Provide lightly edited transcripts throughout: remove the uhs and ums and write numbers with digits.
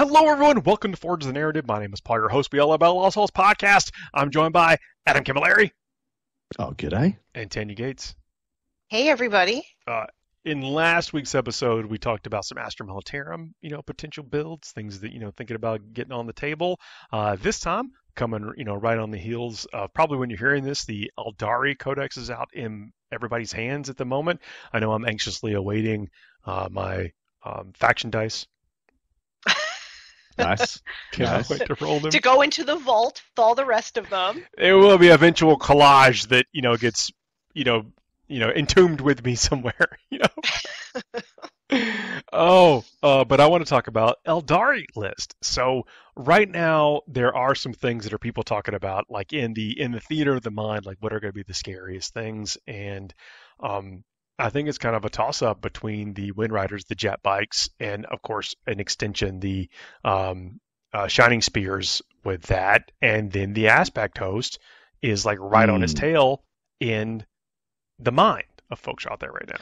Hello, everyone. Welcome to Forge the Narrative. My name is Paul, your host. We all love Lost Souls podcast. I'm joined by Adam Camilleri Oh, g'day. and Tanya Gates. Hey, everybody. In last week's episode, we talked about some Astra Militarum, potential builds, things that, thinking about getting on the table. This time, coming, right on the heels of probably when you're hearing this, the Aeldari Codex is out in everybody's hands at the moment. I know I'm anxiously awaiting my faction dice. Nice. Cannot wait to roll them. To go into the vault with all the rest of them. It will be eventual collage that gets entombed with me somewhere. But I want to talk about Aeldari list. So right now there are some things that are people talking about, like in the theater of the mind, like what are going to be the scariest things, and I think it's kind of a toss-up between the Wind Riders, the jet bikes, and of course an extension, the Shining Spears with that, and then the Aspect Host is like right on his tail in the mind of folks out there right now.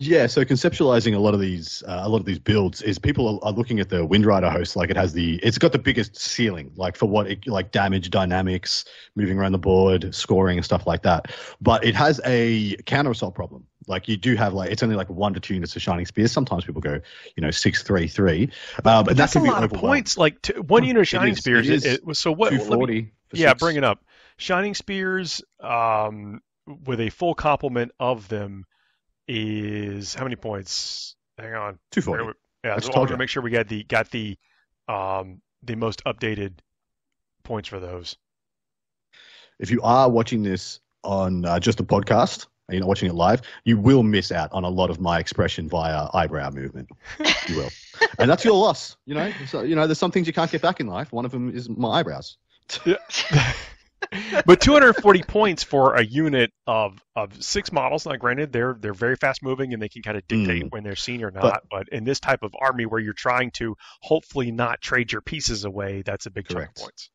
Yeah, so conceptualizing a lot of these builds is people are looking at the Wind Rider host like it's got the biggest ceiling, like for what it, like damage, dynamics, moving around the board, scoring and stuff like that. But it has a counter assault problem. Like you do have it's only like 1 to 2 units of Shining Spears. Sometimes people go 6-3-3. But that's that can a lot of points. Like 1 unit of Shining Spears. It was so what? 240. Yeah, bring it up. Shining Spears with a full complement of them is how many points? Hang on. 240. Yeah, I wanted to make sure we got the most updated points for those. If you are watching this on just a podcast and you're not watching it live, you will miss out on a lot of my expression via eyebrow movement. You will. And that's your loss, So, there's some things you can't get back in life. One of them is my eyebrows. Yeah. But 240 points for a unit of 6 models. Now, granted, they're very fast moving and they can kind of dictate when they're seen or not. But in this type of army where you're trying to hopefully not trade your pieces away, that's a big chunk of points.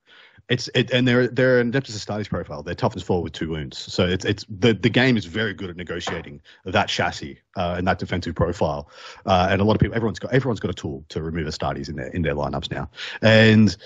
And they're an Adeptus Astartes profile. They're toughness 4 with 2 wounds. So the game is very good at negotiating that chassis and that defensive profile. And a lot of people, everyone's got a tool to remove Astartes in their lineups now. And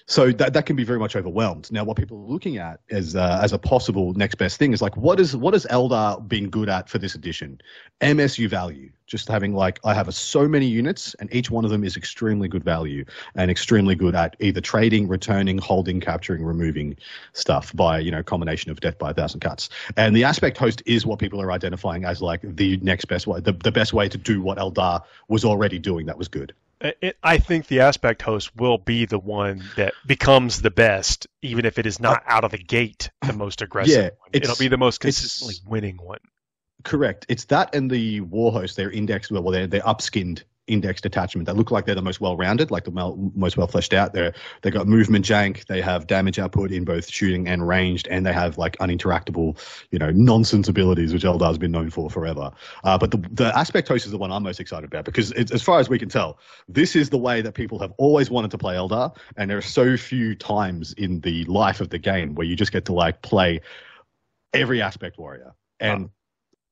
so that can be very much overwhelmed. Now, what people are looking at as a possible next best thing is like, what has Eldar been good at for this edition? MSU value. Just having I have so many units, and each one of them is extremely good value and extremely good at either trading, returning, holding, capturing, removing stuff by combination of death by 1,000 cuts. And the Aspect Host is what people are identifying as like the next best way, the best way to do what Eldar was already doing that was good. I think the Aspect Host will be the one that becomes the best, even if it is not out of the gate the most aggressive one. It'll be the most consistently winning one. Correct. It's that and the War Host. They're indexed, they're upskinned indexed attachment that look like they're the most well-rounded, like the most well fleshed out. They got movement jank, they have damage output in both shooting and ranged, and they have like uninteractable, nonsense abilities, which Eldar's been known for forever. But the Aspect Host is the one I'm most excited about because as far as we can tell, this is the way that people have always wanted to play Eldar, and there are so few times in the life of the game where you just get to play every Aspect Warrior. And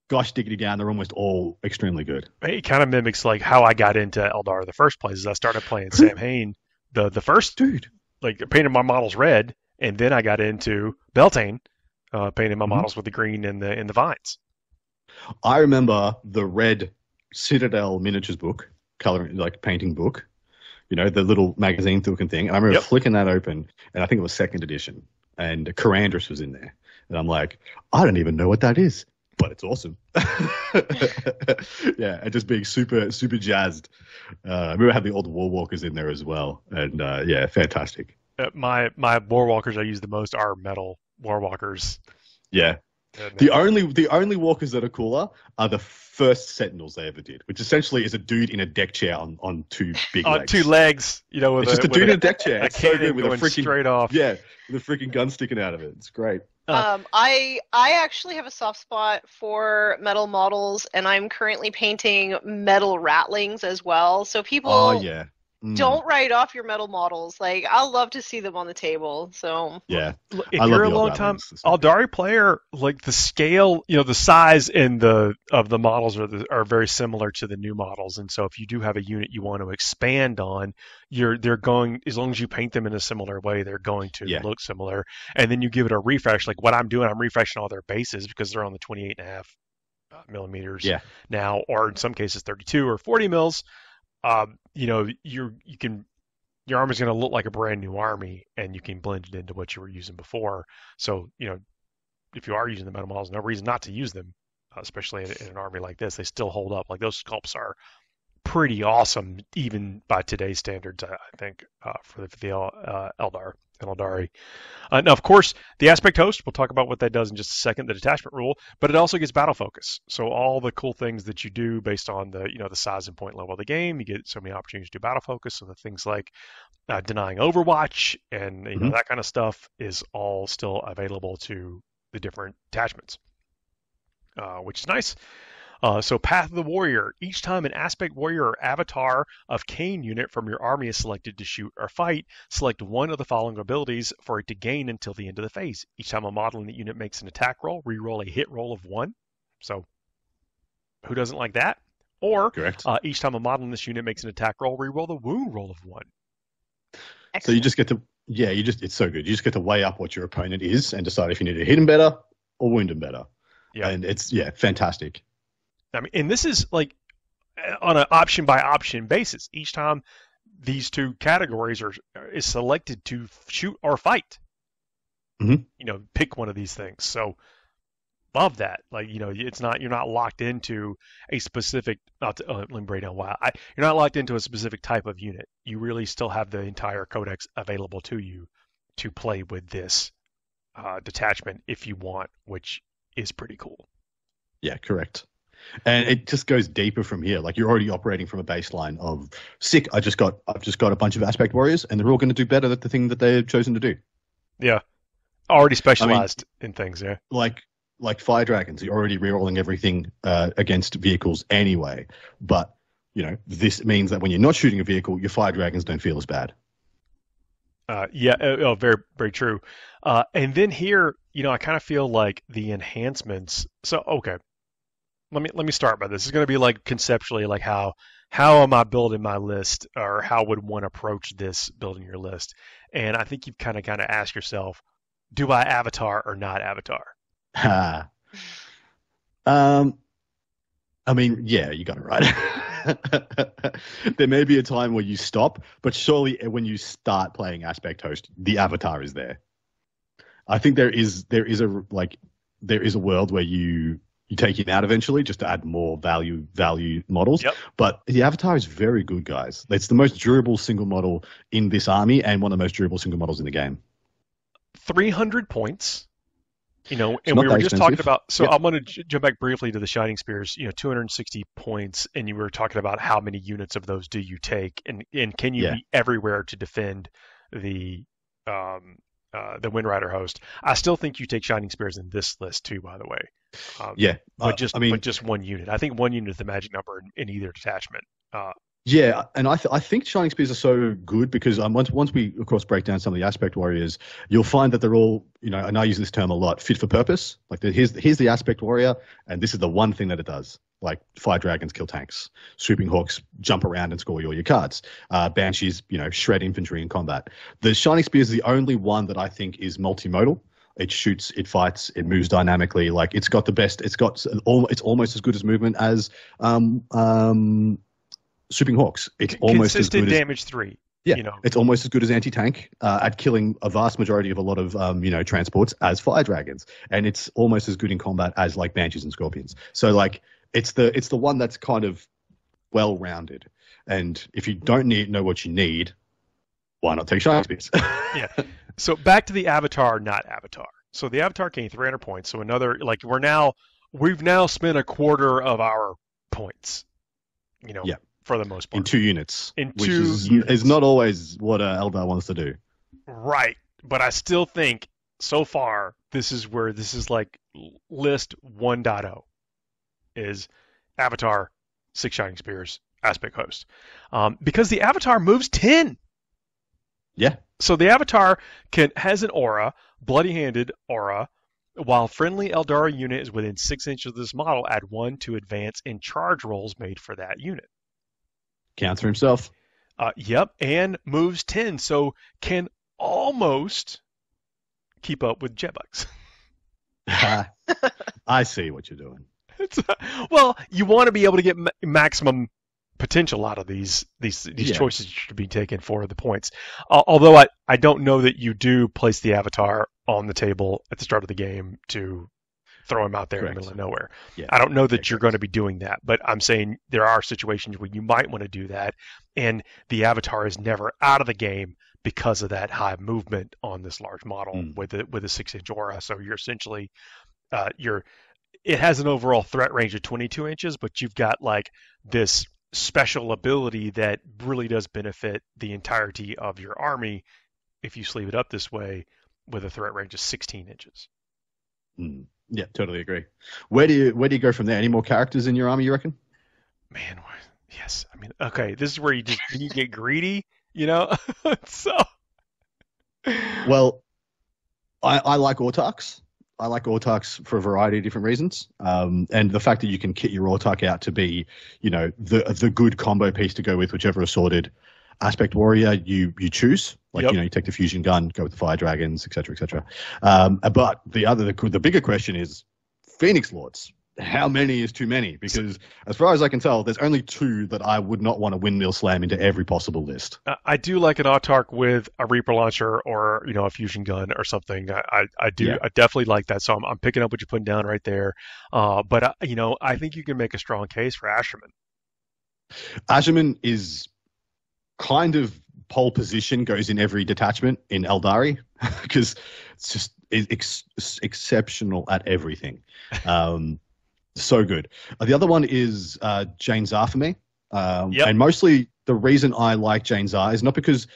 gosh diggity down, they're almost all extremely good. It kind of mimics like how I got into Eldar in the first place. Is I started playing Sam Hain, the first dude, like painted my models red, and then I got into Beltane, painting my models with the green and the vines. I remember the red Citadel miniatures book, coloring painting book, the little magazine looking thing, and I remember flicking that open, and I think it was 2nd edition, and Karandras was in there, and I'm like, I don't even know what that is. But it's awesome. Yeah, and just being super, super jazzed. I remember having the old Warwalkers in there as well. And yeah, fantastic. My Warwalkers I use the most are metal Warwalkers. Yeah. The only walkers that are cooler are the first Sentinels they ever did, which essentially is a dude in a deck chair on 2 big legs. 2 legs, it's just a dude in a deck chair. It's so good with a freaking straight off. Yeah, with a freaking gun sticking out of it. It's great. I actually have a soft spot for metal models, and I'm currently painting metal ratlings as well. So people don't write off your metal models. Like, I'll love to see them on the table. So Yeah, If I love you're a the long Eldar time ones. It's so good. Aeldari player, like the scale, the size and of the models are very similar to the new models. And so if you do have a unit you want to expand on, they're going, as long as you paint them in a similar way, they're going to Yeah. look similar. And then you give it a refresh. Like what I'm doing, I'm refreshing all their bases because they're on the 28.5 millimeters Yeah. now, or in some cases 32 or 40 mils. You can, your army's going to look like a brand new army, and you can blend it into what you were using before. So, if you are using the metal models, no reason not to use them, especially in an army like this. They still hold up. Like those sculpts are pretty awesome, even by today's standards. I think for the Eldar and Eldari. Now, of course, the aspect host. We'll talk about what that does in just a second. The detachment rule, but it also gets battle focus. So all the cool things that you do based on the size and point level of the game, you get so many opportunities to do battle focus. So the things like denying Overwatch and that kind of stuff is all still available to the different attachments, which is nice. So Path of the Warrior. Each time an Aspect Warrior or Avatar of Cain unit from your army is selected to shoot or fight, select one of the following abilities for it to gain until the end of the phase. Each time a model in the unit makes an attack roll, reroll a hit roll of 1. So who doesn't like that? Or Correct. Each time a model in this unit makes an attack roll, reroll the wound roll of 1. So you just get to, it's so good. You just get to weigh up what your opponent is and decide if you need to hit him better or wound him better. Yeah. And it's, fantastic. I mean, and this is like on an option by option basis. Each time these two categories is selected to shoot or fight, pick one of these things. So love that. Like, it's not, you're not locked into a specific, let me break down why. You're not locked into a specific type of unit. You really still have the entire codex available to you to play with this detachment if you want, which is pretty cool. Yeah, correct. And it just goes deeper from here. Like you're already operating from a baseline of sick. I've just got a bunch of aspect warriors, and they're all going to do better at the thing that they've chosen to do. Yeah, already specialized in things. Yeah, like fire dragons. You're already rerolling everything against vehicles anyway. But this means that when you're not shooting a vehicle, your fire dragons don't feel as bad. Very, very true. And then here, I kind of feel like the enhancements. So, okay, let me start by this. It's going to be like conceptually, like how am I building my list, or how would one approach this building your list? And I think you've kind of ask yourself, do I avatar or not avatar? I mean, yeah, you got it right. There may be a time where you stop, but surely when you start playing Aspect Host, the avatar is there. I think there is a world where you take him out eventually just to add more value models. Yep. But the avatar is very good, guys. It's the most durable single model in this army and one of the most durable single models in the game. 300 points. And It's we not were that just expensive. talking about, so Yep. I'm going to jump back briefly to the Shining Spears, 260 points, and you were talking about how many units of those do you take, and can you be everywhere to defend the Wind Rider host? I still think you take Shining Spears in this list too, by the way. But just one unit. I think one unit is the magic number in either detachment. And I think Shining Spears are so good because once we, of course, break down some of the Aspect Warriors, you'll find that they're all, and I use this term a lot, fit for purpose. Like here's the Aspect Warrior, and this is the one thing that it does. Like fire dragons kill tanks, swooping hawks jump around and score all your cards, banshees, shred infantry in combat. The Shining Spear is the only one that I think is multimodal. It shoots, it fights, it moves dynamically. Like it's got the best. It's almost as good as movement as swooping hawks. It's almost as consistent good damage 3. Yeah, it's almost as good as anti-tank at killing a vast majority of a lot of transports as fire dragons, and it's almost as good in combat as like banshees and scorpions. So like it's the one that's kind of well-rounded. And if you don't know what you need, why not take Shining Spears? Yeah. So back to the avatar, not avatar. So the avatar gained 300 points. So another, like we've now spent a quarter of our points. For the most part. In 2 units. Which is not always what Eldar wants to do. Right. But I still think so far this is like list 1.0 is Avatar, 6 Shining Spears, aspect host, because the avatar moves 10. Yeah. So the avatar has an aura, bloody-handed aura, while friendly Aeldari unit is within 6 inches of this model, add 1 to advance and charge rolls made for that unit. Counts for himself. Yep, and moves 10, so can almost keep up with jetbugs. I see what you're doing. Well, you want to be able to get maximum potential out of these choices you should be taken for the points. Although I don't know that you do place the avatar on the table at the start of the game to throw him out there Correct. in the middle of nowhere. Yeah. I don't know that you're going to be doing that, but I'm saying there are situations where you might want to do that, and the avatar is never out of the game because of that high movement on this large model with a 6-inch aura. So you're essentially it has an overall threat range of 22 inches, but you've got like this special ability that really does benefit the entirety of your army if you sleeve it up this way with a threat range of 16 inches. Yeah, totally agree. Where do you go from there? Any more characters in your army, you reckon? Man, yes. I mean, okay, this is where you get greedy, So. Well, I like Autarchs. I like Autarchs for a variety of different reasons. And the fact that you can kit your Autarch out to be, the good combo piece to go with whichever assorted aspect warrior you choose. Like, you take the fusion gun, go with the fire dragons, etc., etc. But the bigger question is Phoenix Lords. How many is too many? Because as far as I can tell, there's only 2 that I would not want to windmill slam into every possible list. I do like an Autarch with a Reaper launcher or a fusion gun or something. I do. Yeah. I definitely like that. So I'm picking up what you're putting down right there. But I think you can make a strong case for Asherman. Asherman is kind of pole position, goes in every detachment in Aeldari because it's just exceptional at everything. So good. The other one is Jane Zar for me. And mostly the reason I like Jane Zar is not because...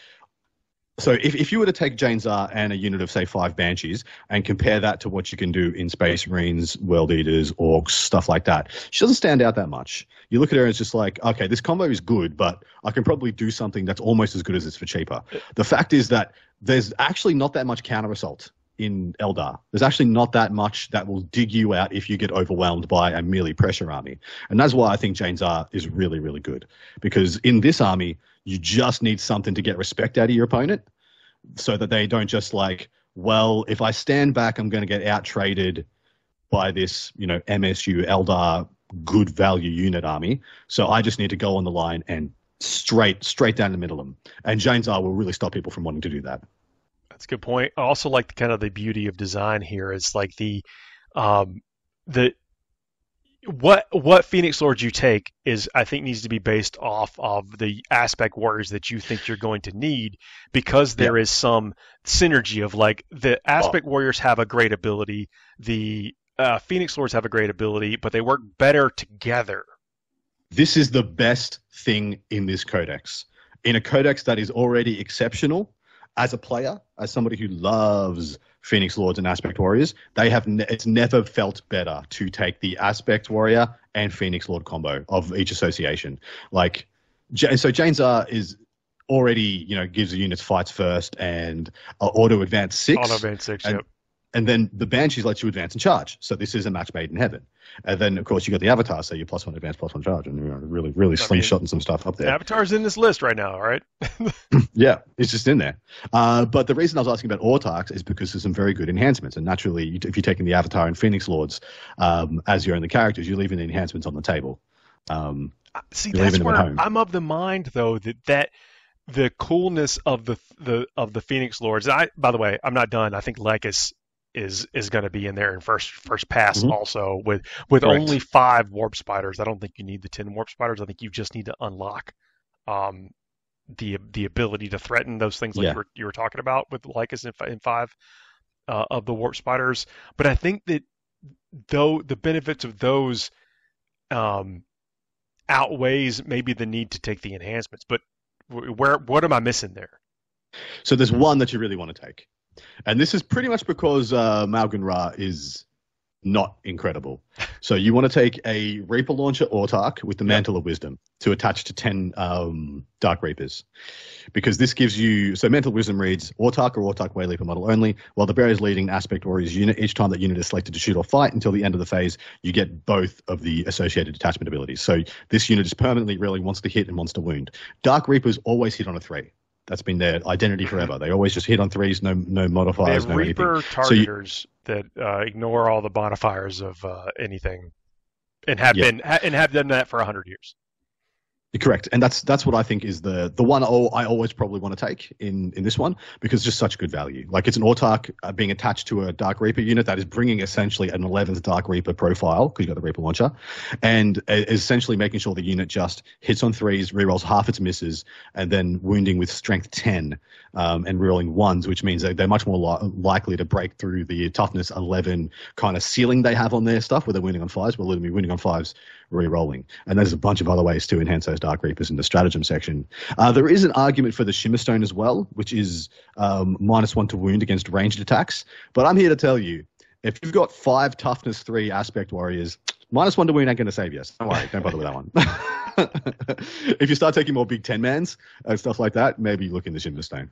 So if you were to take Jane Zar and a unit of, say, 5 Banshees and compare that to what you can do in Space Marines, World Eaters, Orcs, stuff like that, she doesn't stand out that much. You look at her and it's just like, okay, this combo is good, but I can probably do something that's almost as good as this for cheaper. The fact is that there's actually not that much counter-assault in Eldar. There's actually not that much that will dig you out if you get overwhelmed by a melee pressure army. And that's why I think Jane Zar is really, really good. Because in this army, you just need something to get respect out of your opponent so that they don't just like, well, if I stand back, I'm going to get out-traded by this, MSU Eldar good value unit army. So I just need to go on the line and straight down the middle of them. And Jane Zar will really stop people from wanting to do that. That's a good point. I also like kind of the beauty of design here is like what Phoenix Lords you take is, I think, needs to be based off of the aspect warriors that you think you're going to need, because there is some synergy of like the aspect warriors have a great ability, the Phoenix Lords have a great ability, but they work better together. This is the best thing in this codex. In a codex that is already exceptional, as a player, as somebody who loves Phoenix Lords and Aspect Warriors, it's never felt better to take the Aspect Warrior and Phoenix Lord combo of each association. So Jane Zar is already, gives the units fights first and auto advance 6. Auto advance 6, yep. And then the Banshees lets you advance and charge. So this is a match made in heaven. And then, of course, you got the Avatar, so you're +1 advance, +1 charge, and you're really, really slingshotting some stuff up there. Avatar's in this list right now, all right? Yeah, it's just in there. But the reason I was asking about Autarchs is because there's some very good enhancements. And naturally, if you're taking the Avatar and Phoenix Lords as your only characters, you're leaving the enhancements on the table. See, that's where I'm of the mind, though, that the coolness of the Phoenix Lords. By the way, I'm not done. I think Lycus is going to be in there in first pass also with only 5 warp spiders. I don't think you need the 10 warp spiders. I think you just need to unlock the ability to threaten those things like you were talking about with Lycus in 5 of the warp spiders. But I think that though the benefits of those outweighs maybe the need to take the enhancements. But what am I missing there? So there's one that you really want to take. And this is pretty much because Malgan Ra is not incredible. So you want to take a Reaper Launcher Autarch with the Mantle of Wisdom to attach to 10 Dark Reapers. Because this gives you... So Mantle of Wisdom reads, Autarch or Autarch Way Leaper model only. While the bearer is leading an Aspect Warriors unit, each time that unit is selected to shoot or fight until the end of the phase, you get both of the associated detachment abilities. So this unit is permanently really wants to hit and wants to wound. Dark Reapers always hit on a 3. That's been their identity forever. They always just hit on 3s, no modifiers, they have no Reaper anything. targeters that ignore all the modifiers of anything, and have done that for 100 years. Correct, and that's what I think is the one I always probably want to take in this one, because it's just such good value. Like, it's an Autarch being attached to a Dark Reaper unit that is bringing essentially an 11th Dark Reaper profile, because you've got the Reaper Launcher, and essentially making sure the unit just hits on 3s, rerolls half its misses, and then wounding with strength 10 and rerolling 1s, which means that they're much more likely to break through the toughness 11 kind of ceiling they have on their stuff, where they're wounding on 5s, well, literally wounding on 5s, re-rolling. And there's a bunch of other ways to enhance those Dark Reapers in the stratagem section. There is an argument for the Shimmerstone as well, which is -1 to wound against ranged attacks. But I'm here to tell you, if you've got 5 toughness 3 aspect warriors, -1 to wound ain't going to save you. So don't worry, don't bother with that one. If you start taking more big 10-mans and stuff like that, maybe look in the Shimmerstone.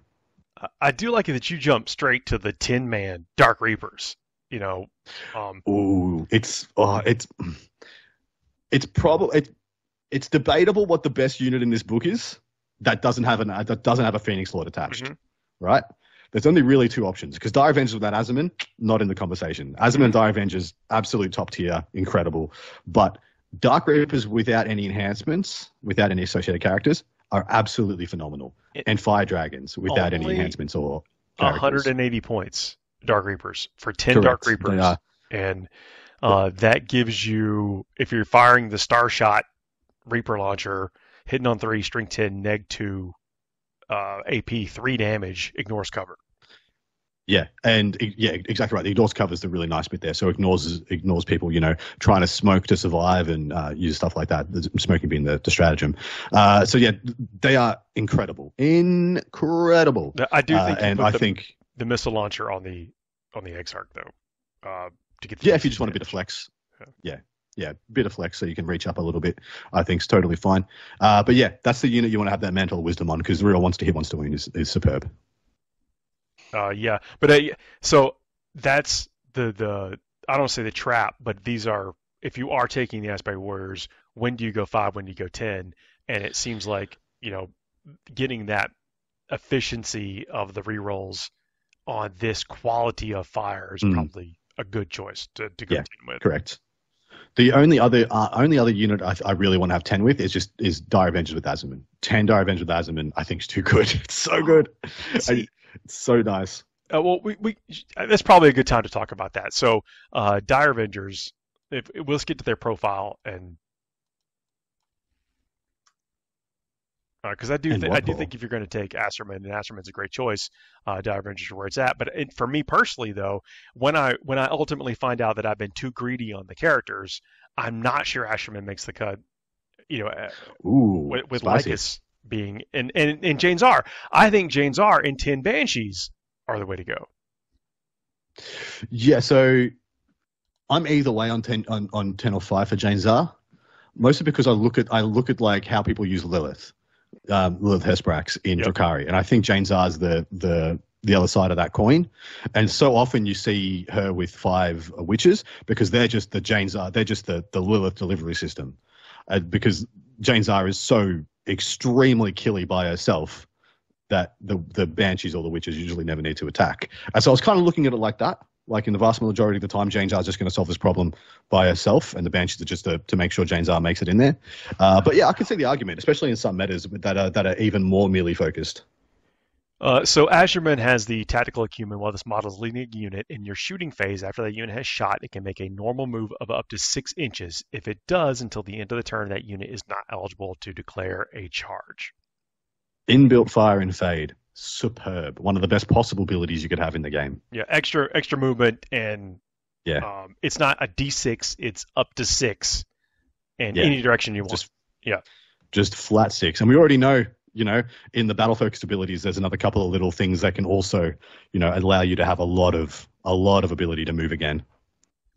I do like it that you jump straight to the 10-man Dark Reapers. You know, it's debatable what the best unit in this book is that doesn't have a Phoenix Lord attached, right? There's only really 2 options, because Dire Avengers without Azaman, not in the conversation. Azaman and Dire Avengers, absolute top tier, incredible. But Dark Reapers without any enhancements, without any associated characters, are absolutely phenomenal. And Fire Dragons without any enhancements or characters. 180 points, Dark Reapers, for 10 Correct. Dark Reapers. And that gives you, if you're firing the Starshot Reaper Launcher, hitting on 3, string 10, neg 2, AP, 3 damage, ignores cover. Yeah, and exactly right. The ignores cover is the really nice bit there. So ignores people, trying to smoke to survive and use stuff like that. Smoking being the stratagem. So yeah, they are incredible. Incredible. I do think I think the missile launcher on the Exarch though. To get if you just want a bit of flex. Yeah, bit of flex so you can reach up a little bit, I think is totally fine. But yeah, that's the unit you want to have that Mantle of Wisdom on, because the real wants to hit, wants to win is superb. So that's the I don't say the trap, but these are, if you are taking the Aspect Warriors, when do you go 5, when do you go 10? And it seems like, getting that efficiency of the rerolls on this quality of fire is probably a good choice to go 10 with. Correct. The only other unit I really want to have 10 with is Dire Avengers with Azaman. 10 Dire Avengers with Azaman, I think, is too good. It's so good. It's so nice. Well, we that's probably a good time to talk about that. So, Dire Avengers, let's get to their profile, and because I do think if you're going to take Asterman, and Asterman's a great choice, Dire Avengers are where it's at. But for me personally, though, when I ultimately find out that I've been too greedy on the characters, I'm not sure Asterman makes the cut. With Lycus being and Jane Czar. I think Jane Czar and 10 Banshees are the way to go. Yeah, so I'm either way on 10 or 5 for Jane Czar, mostly because I look at like how people use Lilith Hesprax in Drakari, and I think Jane Czar's the other side of that coin. And so often you see her with 5 witches, because they're just the Jane Czar, they're just the Lilith delivery system, because Jane Czar is so extremely killy by herself that the Banshees or the witches usually never need to attack. And so I was kind of looking at it like that. Like, in the vast majority of the time, Jane Czar is just going to solve this problem by herself, and the Banshees are just to make sure Jane Czar makes it in there. But yeah, I can see the argument, especially in some metas that are even more melee focused. So Asherman has the tactical acumen while this model is leading a unit. In your shooting phase, after that unit has shot, it can make a normal move of up to 6 inches. If it does, until the end of the turn, that unit is not eligible to declare a charge. Inbuilt fire and fade. Superb. One of the best possible abilities you could have in the game. Yeah, extra movement, and it's not a D6, it's up to 6 in any direction you want. Just flat 6. And we already know, in the battle focused abilities, there's another couple of little things that can also, allow you to have a lot of ability to move again.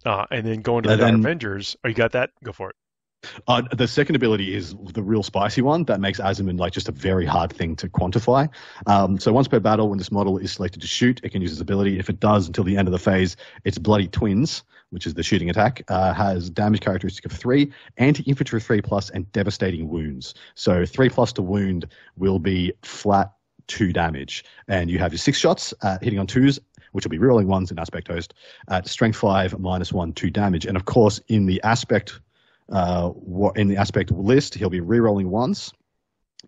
And then going to the And Dire then Avengers. Oh, you got that? Go for it. the second ability is the real spicy one that makes Azimuth like just a very hard thing to quantify. So once per battle, when this model is selected to shoot, it can use its ability. If it does until the end of the phase, its Bloody Twins, which is the shooting attack, has damage characteristic of 3, anti-infantry 3+, and devastating wounds. So 3+ to wound will be flat 2 damage. And you have your 6 shots hitting on 2s, which will be rerolling 1s in aspect host, at strength 5, -1, 2 damage. And of course, in the aspect list, he'll be rerolling 1s.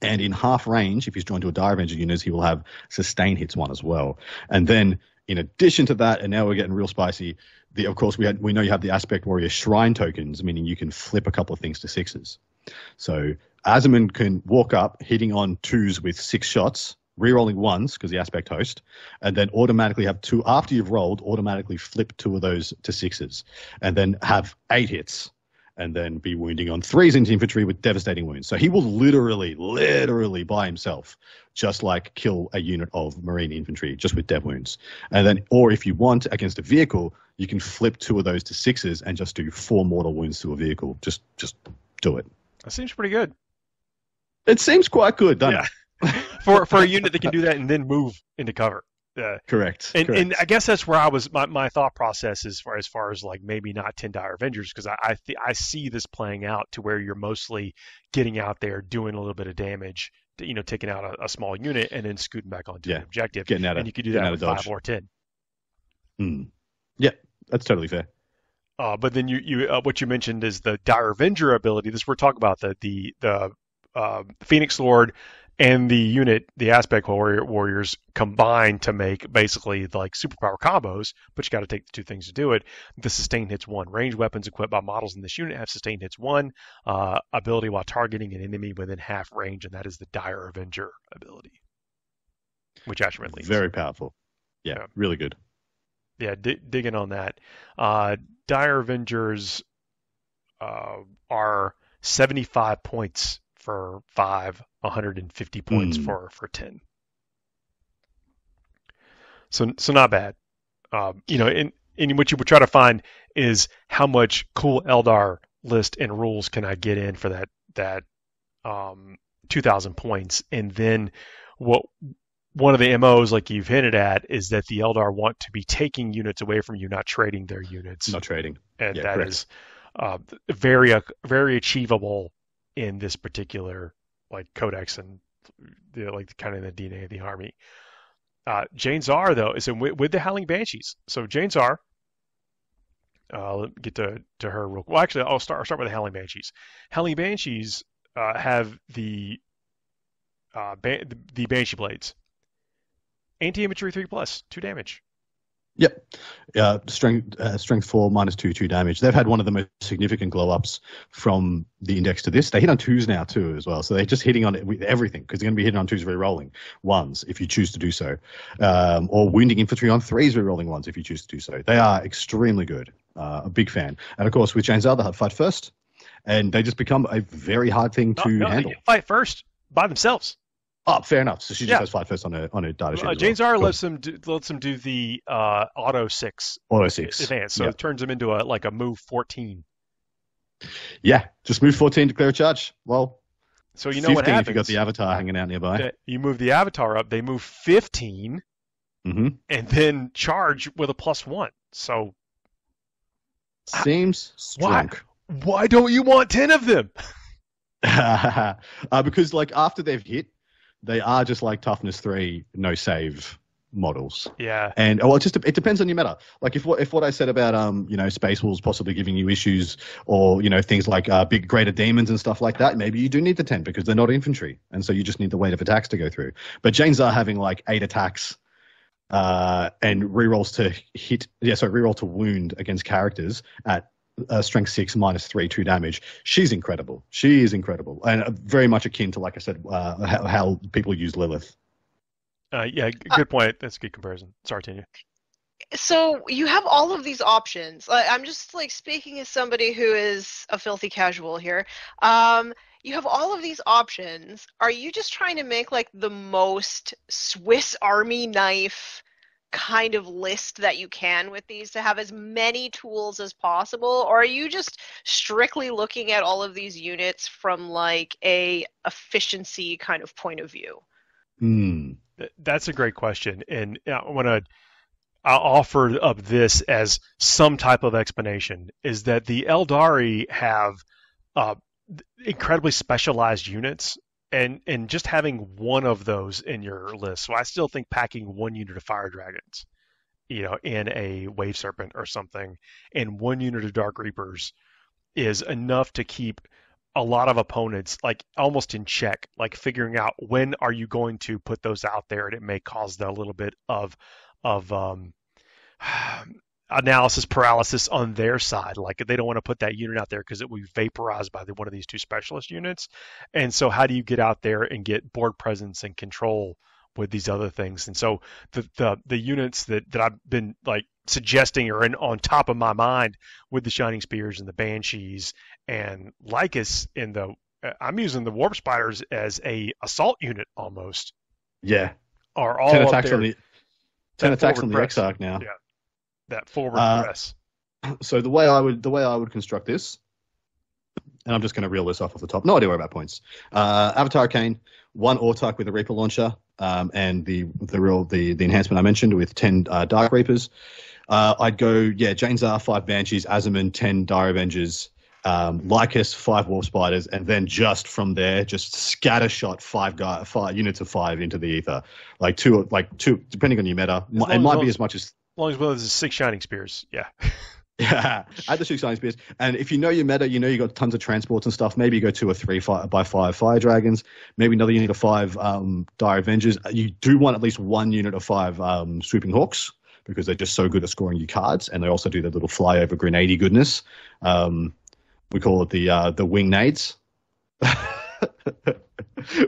And in half range, if he's joined to a Dire Avenger unit, he will have sustain hits 1 as well. And then, in addition to that, and now we're getting real spicy, of course, we know you have the Aspect Warrior Shrine tokens, meaning you can flip a couple of things to 6s. So Azimuth can walk up, hitting on 2s with 6 shots, rerolling 1s because the Aspect Host, and then automatically have 2 after you've rolled, automatically flip 2 of those to 6s, and then have 8 hits, and then be wounding on 3s into infantry with devastating wounds. So he will literally by himself just like kill a unit of Marine infantry just with dev wounds. And then, or if you want against a vehicle, you can flip 2 of those to 6s and just do 4 mortal wounds to a vehicle. Just do it. That seems pretty good. It seems quite good, doesn't it? for a unit that can do that and then move into cover. Correct. And I guess that's where I was. My thought process as far as like maybe not 10 Dire Avengers, because I see this playing out to where you're mostly getting out there doing a little bit of damage, taking out a small unit and then scooting back onto an objective. And you could do that with 5 or 10. Yeah, that's totally fair. But then you what you mentioned is the Dire Avenger ability. This we're talking about the Phoenix Lord and the unit, the Aspect Warriors combined to make basically like superpower combos, but you got to take the 2 things to do it. The sustain hits 1. Ranged weapons equipped by models in this unit have sustain hits 1 ability while targeting an enemy within half range, and that is the Dire Avenger ability, which Ashman leads. Very powerful. Yeah, really good. Yeah, digging on that. Dire Avengers are 75 points for 5, 150 points for 10. So not bad. And what you would try to find is how much cool Eldar list and rules can I get in for that 2,000 points, and then one of the MOs, like you've hinted at, is that the Eldar want to be taking units away from you, not trading their units. Not trading. And that correct. Is very achievable in this particular like Codex and like kind of the DNA of the army. Jane Czar though is with the Howling Banshees. So Jane Czar, let me get to her real. Well, actually, I'll start with the Howling Banshees. Howling Banshees have the Banshee blades. Anti-infantry 3+, 2 damage. Yep. Strength 4 -2, 2 damage. They've had one of the most significant glow ups from the index to this. They hit on 2s now too as well. So they're just hitting on it with everything because they're going to be hitting on 2s re-rolling 1s if you choose to do so, or wounding infantry on 3s re-rolling 1s if you choose to do so. They are extremely good. A big fan. And of course with Jane Czar, they have fight first, and they just become a very hard thing to handle. Fight first by themselves. Oh, fair enough. So she just has fight first on a data sheet. Jane Czar lets them do the auto 6 advance, so it turns them into a move 14. Yeah, just move 14, declare a charge. Well, so you know what happens if you got the avatar hanging out nearby. You move the avatar up, they move 15, and then charge with a +1. So seems strong. Why don't you want 10 of them? Because like after they've hit, they are just like toughness 3, no save models. Yeah. And it depends on your meta. Like if what I said about Space Wolves possibly giving you issues, or things like big greater demons and stuff like that, maybe you do need the 10 because they're not infantry, and so you just need the weight of attacks to go through. But Janes are having like 8 attacks and rerolls to hit. Yeah, so reroll to wound against characters at strength 6 -3, 2 damage. She's incredible. She is incredible, and very much akin to, like I said, how people use Lilith. Yeah, good point. That's a good comparison. Sorry, Tanya. So you have all of these options. I'm just like speaking as somebody who is a filthy casual here. You have all of these options. Are you just trying to make like the most Swiss Army knife kind of list that you can with these to have as many tools as possible, or are you just strictly looking at all of these units from like a efficiency kind of point of view? That's a great question, and I'll offer up this as some type of explanation: is that the Eldari have uh, incredibly specialized units, and just having one of those in your list. So I still think packing one unit of fire dragons, in a wave serpent or something, and one unit of dark reapers is enough to keep a lot of opponents like almost in check, like figuring out when are you going to put those out there, and it may cause a little bit of analysis paralysis on their side. Like they don't want to put that unit out there because it will be vaporized by one of these two specialist units. And so how do you get out there and get board presence and control with these other things? And so the units that I've been like suggesting are on top of my mind with the Shining Spears and the Banshees and Lycus in the I'm using the Warp Spiders as a assault unit almost. Yeah. Are all 10 up attacks there. on the 10 attacks on the press. Exarch now. Yeah. That forward press. So the way I would construct this, and I'm just going to reel this off the top. No idea about points. Avatar Arcane, one Autarch with a Reaper launcher, and the enhancement I mentioned with 10 Dark Reapers. I'd go Jane Zar, 5 Banshees, Azaman, 10 Dire Avengers, Lycus, 5 Wolf Spiders, and then just from there, just scattershot 5 units of 5 into the ether, like two, depending on your meta. It might be as much as. As well as 6 Shining Spears, yeah. Yeah, add the 6 Shining Spears. And if you know your meta, you got tons of transports and stuff, maybe you go 2 or 3 by 5 Fire Dragons, maybe another unit of 5 Dire Avengers. You do want at least one unit of 5 Swooping Hawks, because they're just so good at scoring you cards, and they also do their little flyover grenade goodness. We call it the wing nades.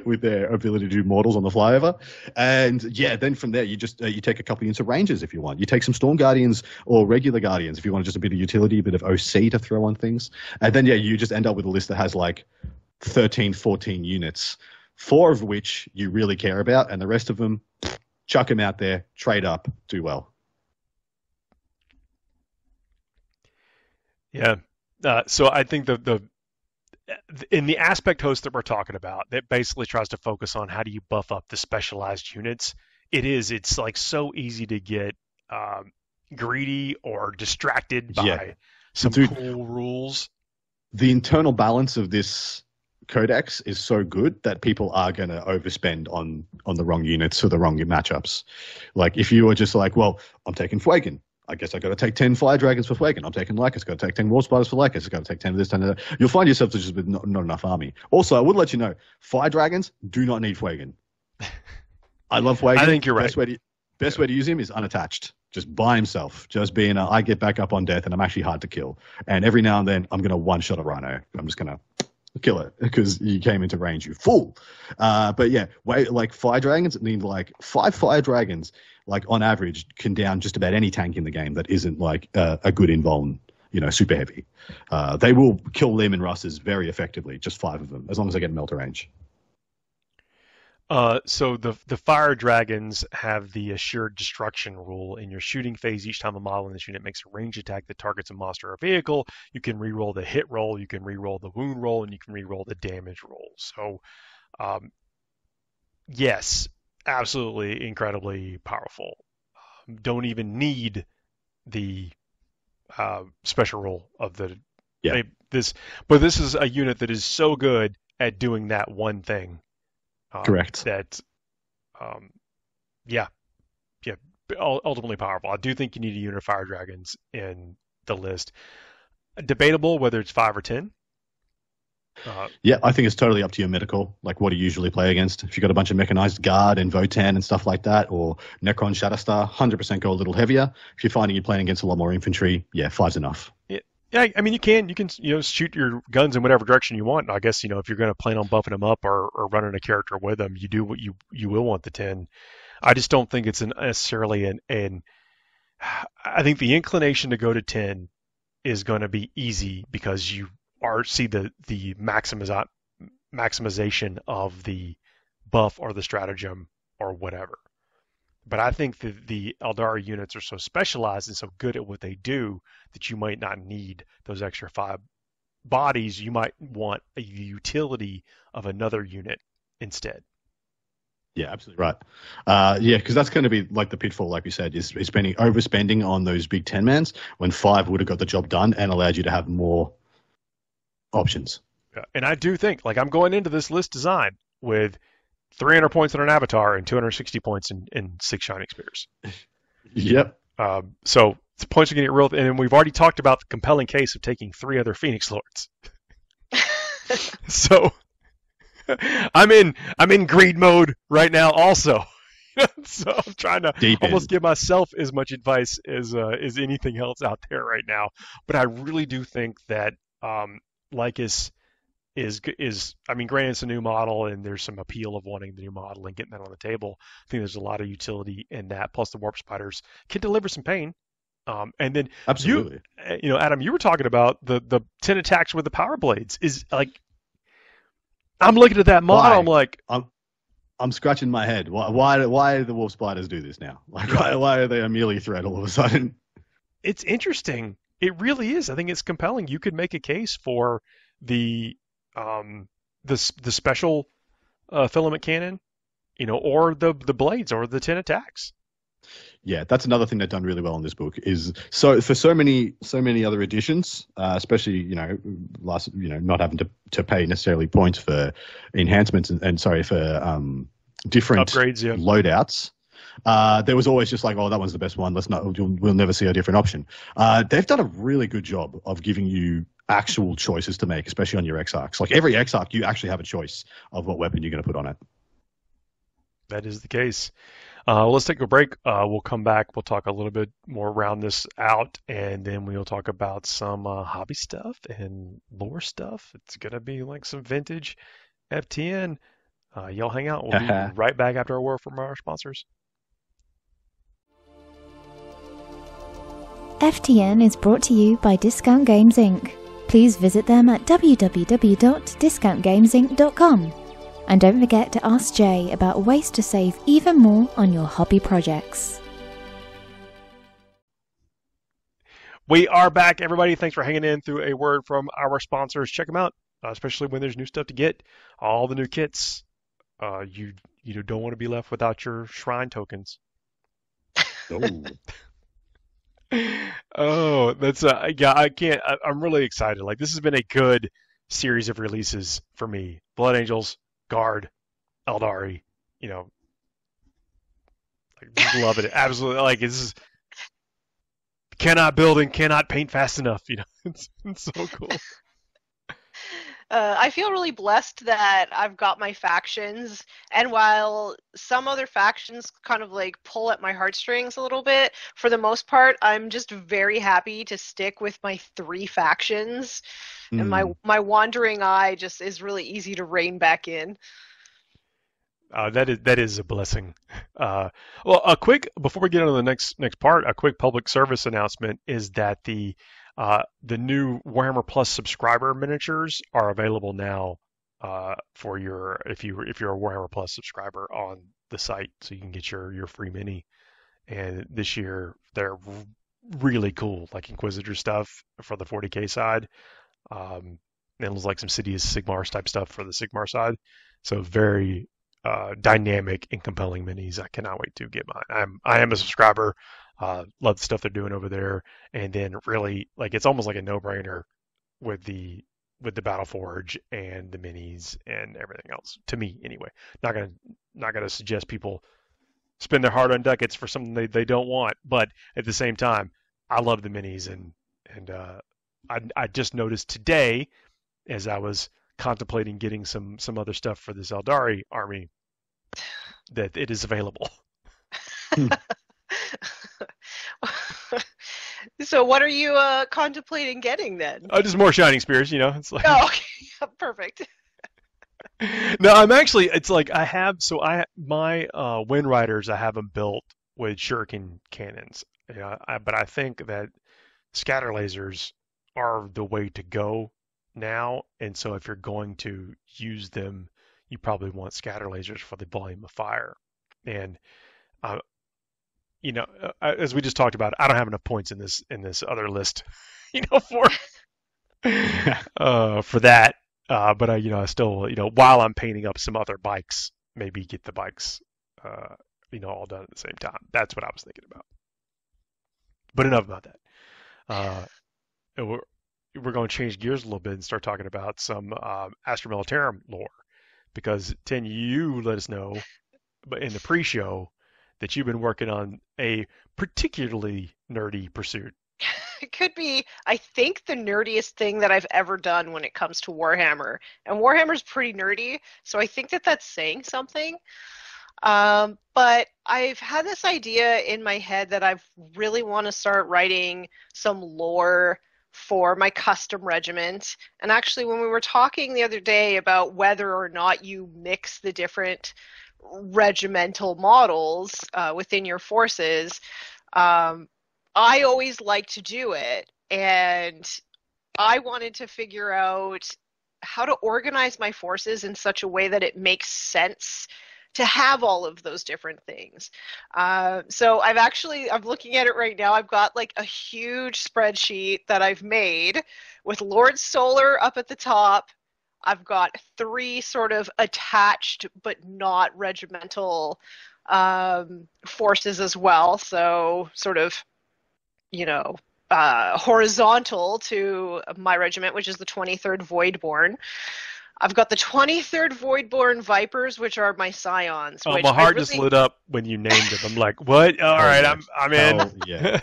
With their ability to do mortals on the flyover. And then from there you just you take a couple units of rangers if you want. You take some Storm Guardians or regular Guardians if you want just a bit of utility, a bit of OC to throw on things. And then you just end up with a list that has like 13, 14 units, 4 of which you really care about, and the rest of them, chuck them out there, trade up, do well. Yeah. So I think in the aspect host that we're talking about, that basically tries to focus on how do you buff up the specialized units. It's like so easy to get greedy or distracted by some cool rules. The internal balance of this Codex is so good that people are going to overspend on the wrong units for the wrong matchups. Like if you were just like, well, I'm taking Fuegan, I guess I got to take 10 Fire Dragons for Fuegan. I'm taking Lycus. Got to take 10 War Spiders for Lycus. Got to take 10 of this, 10 of that. You'll find yourself just with not enough army. Also, I would let you know, Fire Dragons do not need Fuegan. I love Fuegan. I think you're right. Best way to use him is unattached. Just by himself. Just being I get back up on death and I'm actually hard to kill. And every now and then I'm going to one-shot a Rhino. I'm just going to kill it because you came into range, you fool. But like Fire Dragons need like 5 Fire Dragons, like on average, can down just about any tank in the game that isn't like a good invuln, super heavy. They will kill Leman Russes very effectively, just 5 of them, as long as they get Melter range. So the Fire Dragons have the Assured Destruction rule. In your shooting phase, each time a model in this unit makes a range attack that targets a monster or vehicle, you can reroll the hit roll, you can reroll the wound roll, and you can reroll the damage roll. So, yes, absolutely incredibly powerful. Don't even need the special role of the but this is a unit that is so good at doing that one thing. Correct. That, ultimately powerful. I do think you need a unit of Fire Dragons in the list. Debatable whether it's 5 or 10. I think it's totally up to your medical, like what do you usually play against. If you've got a bunch of Mechanized Guard and Votan and stuff like that, or Necron Shatterstar, 100% go a little heavier. If you're finding you're playing against a lot more infantry, 5's enough. Yeah, I mean, you can shoot your guns in whatever direction you want. I guess, if you're going to plan on buffing them up or running a character with them, you do what you will want the 10. I just don't think it's necessarily I think the inclination to go to 10 is going to be easy because you see the maximization of the buff or the stratagem or whatever. But I think that the Eldari units are so specialized and so good at what they do that you might not need those extra 5 bodies. You might want a utility of another unit instead. Yeah, absolutely right. Yeah, because that's going to be like the pitfall, like you said, is spending overspending on those big 10-mans when 5 would have got the job done and allowed you to have more options. Yeah. And I do think, like, I'm going into this list design with 300 points on an avatar and 260 points in 6 shining spears. Yep. So the points are going to get real. And we've already talked about the compelling case of taking 3 other Phoenix Lords. So I'm in greed mode right now also. So I'm trying to Deep almost in. give myself as much advice as anything else out there right now. But I really do think that Lycus is I mean, granted it's a new model and there's some appeal of wanting the new model and getting that on the table. I think there's a lot of utility in that. Plus the warp spiders can deliver some pain. And then Absolutely. Adam, you were talking about the 10 attacks with the power blades. Is like I'm looking at that model. Why? I'm like, I'm scratching my head. Why do the wolf spiders do this now? Like, why are they a melee threat all of a sudden? it's interesting. It really is. I think it's compelling. You could make a case for the the special filament cannon, or the blades or the 10 attacks. Yeah, that's another thing they've done really well in this book is so for so many other editions, especially last not having to pay necessarily points for enhancements and sorry for different Upgrades, yeah. loadouts. There was always just like, oh, that one's the best one. We'll never see a different option. They've done a really good job of giving you actual choices to make, especially on your X-Arcs. Like every X-Arc, you actually have a choice of what weapon you're going to put on it. That is the case. Well, let's take a break. We'll come back. We'll talk a little bit more, round this out, and then we'll talk about some hobby stuff and lore stuff. It's going to be like some vintage FTN. Y'all hang out. We'll be right back after a word from our sponsors. FTN is brought to you by Discount Games Inc. Please visit them at www.discountgamesinc.com. And don't forget to ask Jay about ways to save even more on your hobby projects. We are back, everybody. Thanks for hanging in through a word from our sponsors. Check them out, especially when there's new stuff to get. All the new kits. You don't want to be left without your shrine tokens. Oh. Oh, that's yeah. I can't. I'm really excited. Like, this has been a good series of releases for me. Blood Angels, Guard, Eldari. Like, just loving it. Absolutely. Like, it's cannot build and cannot paint fast enough. It's so cool. I feel really blessed that I've got my factions, and while some other factions kind of like pull at my heartstrings a little bit, for the most part, I'm just very happy to stick with my 3 factions, and my wandering eye just is really easy to rein back in. That is a blessing. Well, before we get on to the next part, a quick public service announcement is that the new Warhammer Plus subscriber miniatures are available now for if you're a Warhammer Plus subscriber on the site, so you can get your free mini. And this year they're really cool, like Inquisitor stuff for the 40k side. And it was like some Sidious Sigmar type stuff for the Sigmar side. So very dynamic and compelling minis. I cannot wait to get mine. I am a subscriber. Love the stuff they're doing over there, and then really like it's almost like a no-brainer with the Battleforge and the minis and everything else. To me, anyway. Not gonna suggest people spend their hard-earned ducats for something they don't want, but at the same time, I love the minis, and I just noticed today as I was contemplating getting some other stuff for this Aeldari army that it is available. So what are you contemplating getting then? Just more shining spears, It's like, oh, okay. Perfect. No, I'm actually. It's like my Wind Riders. I have them built with shuriken cannons. But I think that scatter lasers are the way to go now. And so if you're going to use them, you probably want scatter lasers for the volume of fire. And as we just talked about, I don't have enough points in this other list, for for that. But I still, while I'm painting up some other bikes, maybe get the bikes, all done at the same time. That's what I was thinking about. But enough about that. We're going to change gears a little bit and start talking about some Astra Militarum lore, because Tin, you let us know, but in the pre-show, that you've been working on a particularly nerdy pursuit. It could be, I think, the nerdiest thing that I've ever done when it comes to Warhammer. And Warhammer's pretty nerdy, so I think that that's saying something. But I've had this idea in my head that I really want to start writing some lore for my custom regiment. And actually, when we were talking the other day about whether or not you mix the different regimental models within your forces, I always like to do it, and I wanted to figure out how to organize my forces in such a way that it makes sense to have all of those different things. So I'm looking at it right now. I've got like a huge spreadsheet that I've made with Lord Solar up at the top. I've got 3 sort of attached but not regimental forces as well. So sort of, horizontal to my regiment, which is the 23rd Voidborn. I've got the 23rd Voidborn Vipers, which are my scions. Oh, my heart just lit up when you named it. I'm like, what? All right, I'm in. Oh, yeah.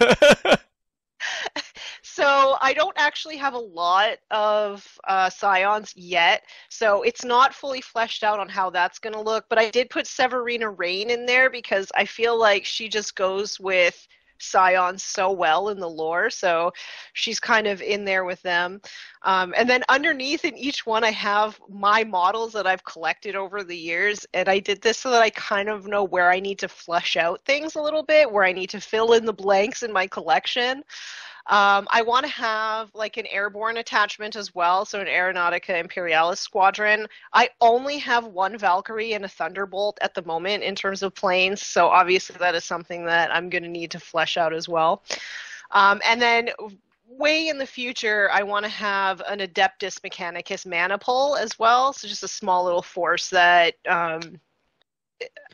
So I don't actually have a lot of scions yet, so it's not fully fleshed out on how that's going to look, but I did put Severina Rain in there because I feel like she just goes with scions so well in the lore, so she's kind of in there with them. And then underneath in each one I have my models that I've collected over the years, and I did this so that I kind of know where I need to flesh out things a little bit, where I need to fill in the blanks in my collection. I want to have like an airborne attachment as well, so an Aeronautica Imperialis squadron. I only have 1 Valkyrie and a Thunderbolt at the moment in terms of planes, so obviously that is something that I'm going to need to flesh out as well. And then way in the future, I want to have an Adeptus Mechanicus Manipul as well, so just a small little force that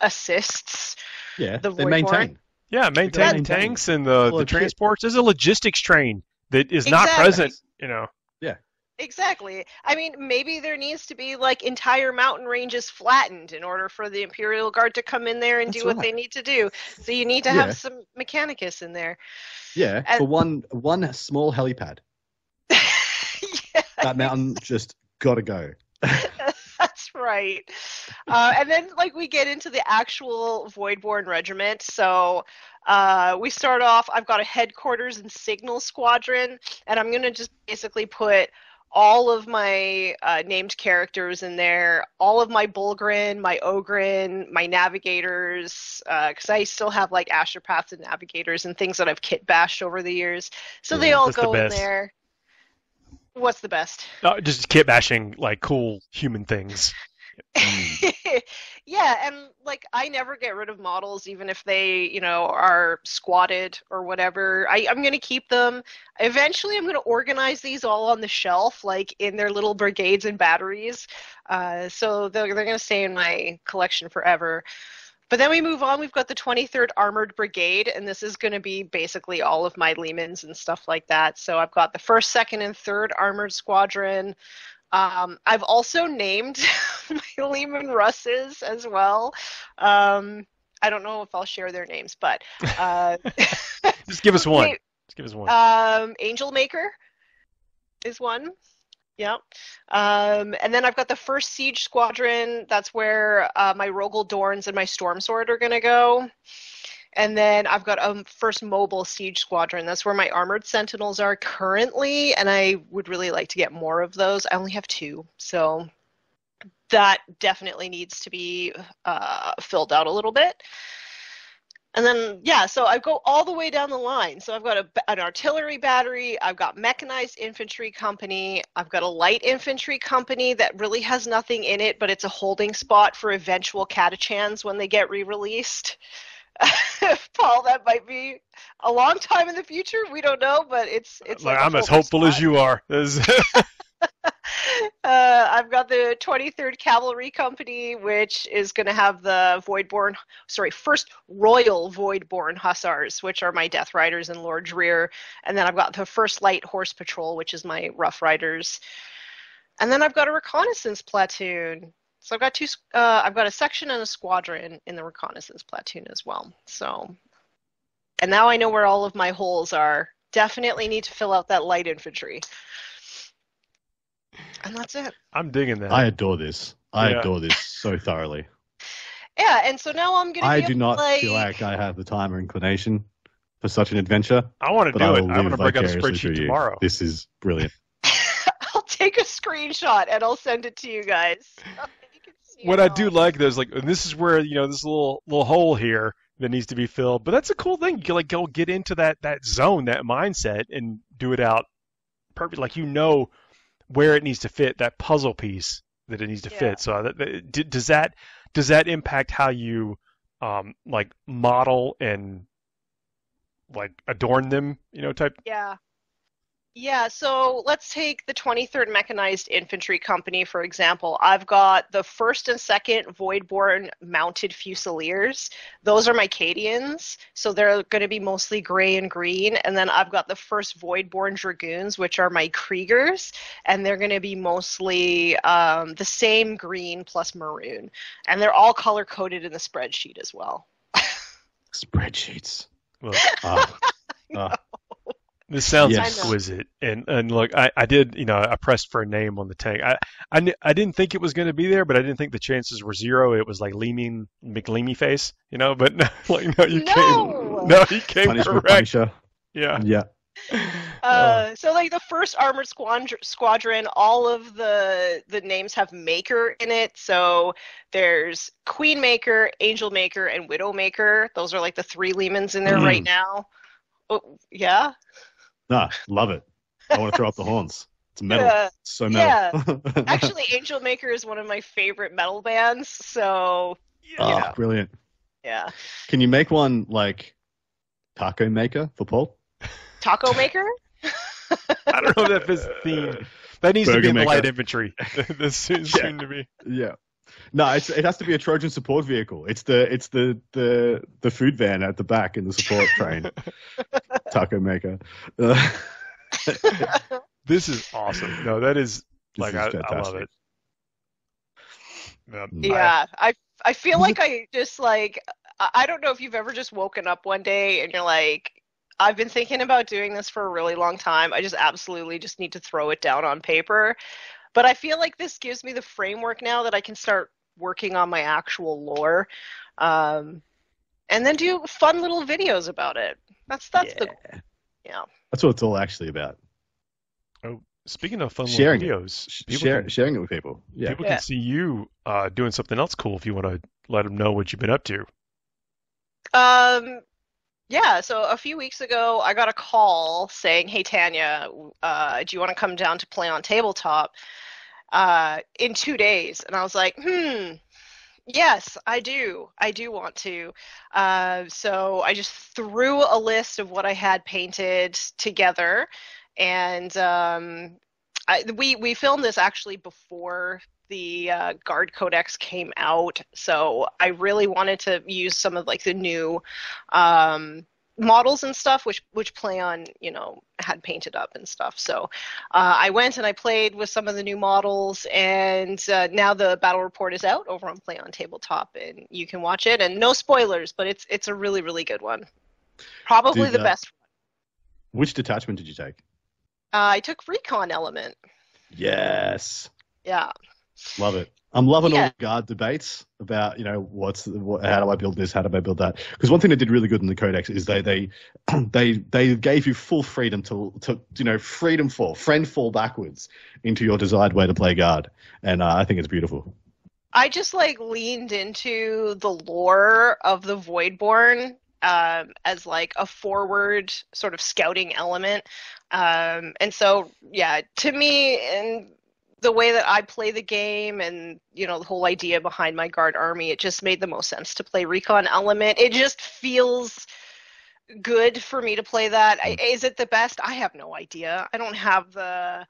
assists the they Voidborn. maintain. Yeah, maintaining tanks and the transports. There's a logistics train that is not present, Yeah. Exactly. I mean, maybe there needs to be like entire mountain ranges flattened in order for the Imperial Guard to come in there and do what they need to do. So you need to have some Mechanicus in there. Yeah, and, for one small helipad. Yeah, that mountain just gotta go. That's right. And then we get into the actual Voidborn regiment. So we start off, I've got a headquarters and signal squadron, and I'm going to just basically put all of my named characters in there, all of my Bulgrin, my Ogrin, my navigators, because I still have astropaths and navigators and things that I've kit bashed over the years. So they all go in there. What's the best? Just kit bashing cool human things. Yeah, and I never get rid of models, even if they, are squatted or whatever. I'm going to keep them. Eventually, I'm going to organize these all on the shelf, in their little brigades and batteries. So they're going to stay in my collection forever. But then we move on. We've got the 23rd Armored Brigade, and this is going to be basically all of my Lehmans and stuff like that. So I've got the 1st, 2nd, and 3rd Armored Squadron. I've also named my Lehman Russes as well. I don't know if I'll share their names, but just give us one. Just give us one. Angel Maker is one. Yeah. And then I've got the 1st Siege Squadron. That's where my Rogel Dorns and my Storm Sword are going to go. And then I've got a 1st Mobile Siege Squadron. That's where my Armored Sentinels are currently, and I would really like to get more of those. I only have 2, so that definitely needs to be filled out a little bit. And then, so I go all the way down the line. So I've got an artillery battery, I've got mechanized infantry company, I've got a light infantry company that really has nothing in it, but it's a holding spot for eventual Catachans when they get re-released. Paul, that might be a long time in the future. We don't know, but it's like a I'm as full hopeful as spot. you are. I've got the 23rd Cavalry Company, which is going to have the first Royal Voidborn Hussars, which are my Death Riders and Lord Dreer. And then I've got the 1st Light Horse Patrol, which is my Rough Riders. And then I've got a reconnaissance platoon. So I've got I've got a section and a squadron in the reconnaissance platoon as well. So, and now I know where all of my holes are. Definitely need to fill out that light infantry. And that's it. I'm digging that. I adore this. I Yeah. adore this so thoroughly. Yeah, and so now I'm gonna. I do not feel like I have the time or inclination for such an adventure. I want to But do I it. will I'm going to live break out a vicariously spreadsheet through you. tomorrow. This is brilliant. I'll take a screenshot and I'll send it to you guys. You can see What it I do all. like though is like, and this is where this little hole here that needs to be filled. But that's a cool thing. You can like go get into that zone, that mindset, and do it out perfect. Like where it needs to fit, that puzzle piece that it needs to Yeah. fit. So does that impact how you like model and like adorn them? Type. Yeah. Yeah, so let's take the 23rd Mechanized Infantry Company, for example. I've got the 1st and 2nd Voidborn Mounted Fusiliers. Those are my Cadians, so they're going to be mostly gray and green. And then I've got the 1st Voidborn Dragoons, which are my Kriegers, and they're going to be mostly the same green plus maroon. And they're all color-coded in the spreadsheet as well. Spreadsheets. Well, this sounds Yes. exquisite, and look, I did, I pressed for a name on the tank. I didn't think it was going to be there, but I didn't think the chances were zero. It was like McLeamy face, but like you came Punishment correct. Punisher. Yeah. Yeah. So like the 1st Armored Squadron, all of the names have Maker in it. So there's Queen Maker, Angel Maker, and Widow Maker. Those are like the 3 Lehmans in there right now. Oh, yeah? Nah, love it. I want to throw up the horns. It's metal. Yeah. It's so metal. Actually, Angel Maker is one of my favorite metal bands. So, Oh, brilliant. yeah. Can you make one like Taco Maker for Paul? Taco Maker? I don't know if that fits the theme. That needs to Burger be in the maker. light infantry. That's soon to be. Yeah. No, it has to be a Trojan support vehicle. It's the food van at the back in the support train. Taco Maker. This is awesome. No, that is like This is I love fantastic. it. Yeah. I feel like I just like, I don't know if you've ever just woken up one day and you're like, I've been thinking about doing this for a really long time. I just absolutely just need to throw it down on paper. But I feel like this gives me the framework now that I can start working on my actual lore. And then do fun little videos about it. That's the That's what it's all actually about. Oh, speaking of fun Sharing little it. videos, Sharing it with people. Yeah. people can see you doing something else cool if you want to let them know what you've been up to. Yeah, so a few weeks ago, I got a call saying, "Hey, Tanya, do you want to come down to play on tabletop in 2 days?" And I was like, yes, I do. I do want to. So I just threw a list of what I had painted together, and we filmed this actually before the Guard Codex came out, so I really wanted to use some of like the new models and stuff which play on, had painted up and stuff. So I went and I played with some of the new models, and now the battle report is out over on Play on Tabletop, and you can watch it. And no spoilers, but it's a really, really good one. Probably the best one. Which detachment did you take? I took Recon Element. Yes. Yeah. Love it. I'm loving all the guard debates about, how do I build this? How do I build that? Because one thing they did really good in the Codex is they gave you full freedom to friend fall backwards into your desired way to play guard. And I think it's beautiful. I just leaned into the lore of the Voidborn as like a forward sort of scouting element. And so, yeah, to me, and the way that I play the game and, the whole idea behind my guard army, it just made the most sense to play recon element. It just feels good for me to play that. Is it the best? I have no idea. I don't have the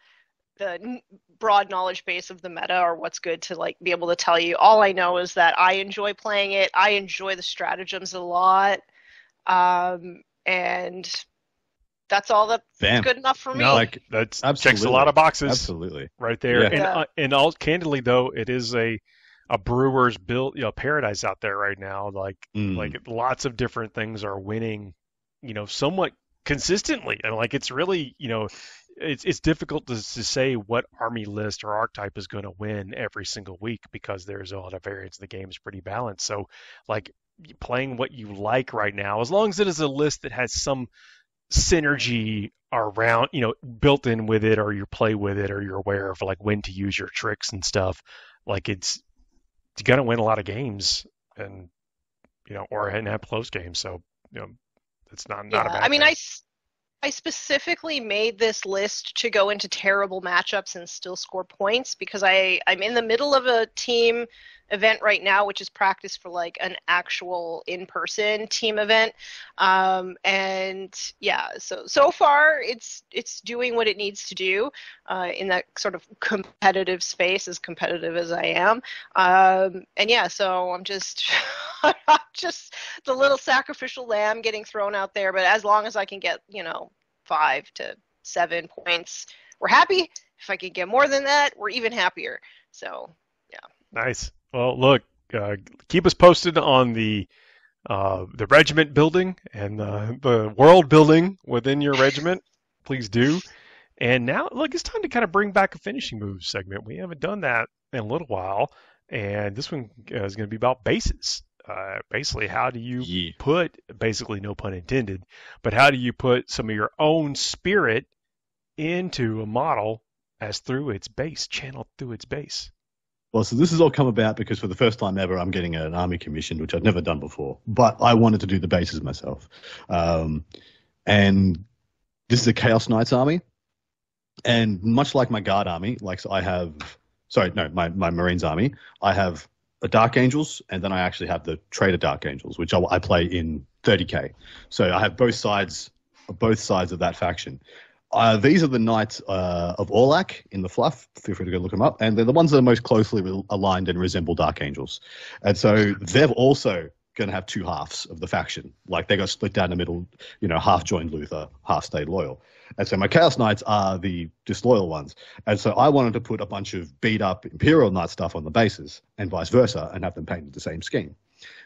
broad knowledge base of the meta or what's good to be able to tell you. All I know is that I enjoy playing it. I enjoy the stratagems a lot. And that's all that's good enough for me. No, that's checks a lot of boxes. Absolutely. Right there. Yeah. And all candidly though, it is a brewer's built paradise out there right now. Like lots of different things are winning, somewhat consistently. And it's really, it's difficult to say what army list or archetype is going to win every single week because there's a lot of variance. The game is pretty balanced. So playing what you like right now, as long as it is a list that has some synergy around, built in with it, or you play with it, or you're aware of when to use your tricks and stuff, it's going to win a lot of games and, or have close games. So, it's not a bad thing. I specifically made this list to go into terrible matchups and still score points because I'm in the middle of a team event right now, which is practice for an actual in-person team event. And yeah, so far it's doing what it needs to do in that sort of competitive space, as competitive as I am. And yeah, so I'm just just the little sacrificial lamb getting thrown out there. But as long as I can get 5 to 7 points, we're happy. If I can get more than that, we're even happier. So yeah. Nice. Well, look, keep us posted on the regiment building and the world building within your regiment. Please do. And now, look, it's time to kind of bring back a finishing moves segment. We haven't done that in a little while, and this one is going to be about bases. Basically, how do you put, basically no pun intended, but how do you put some of your own spirit into a model as through its base, channeled through its base? Well, so this has all come about because for the first time ever, I'm getting an army commission, which I've never done before. But I wanted to do the bases myself. And this is a Chaos Knights army. And much like my Guard army, my Marines army, I have a Dark Angels, and then I actually have the Trader Dark Angels, which I play in 30k. So I have both sides of that faction. These are the Knights of Orlak in the fluff. Feel free to go look them up. And they're the ones that are most closely aligned and resemble Dark Angels. And so they're also going to have two halves of the faction. They got split down the middle, half joined Luther, half stayed loyal. And so my Chaos Knights are the disloyal ones. And so I wanted to put a bunch of beat up Imperial Knight stuff on the bases and vice versa and have them painted the same scheme,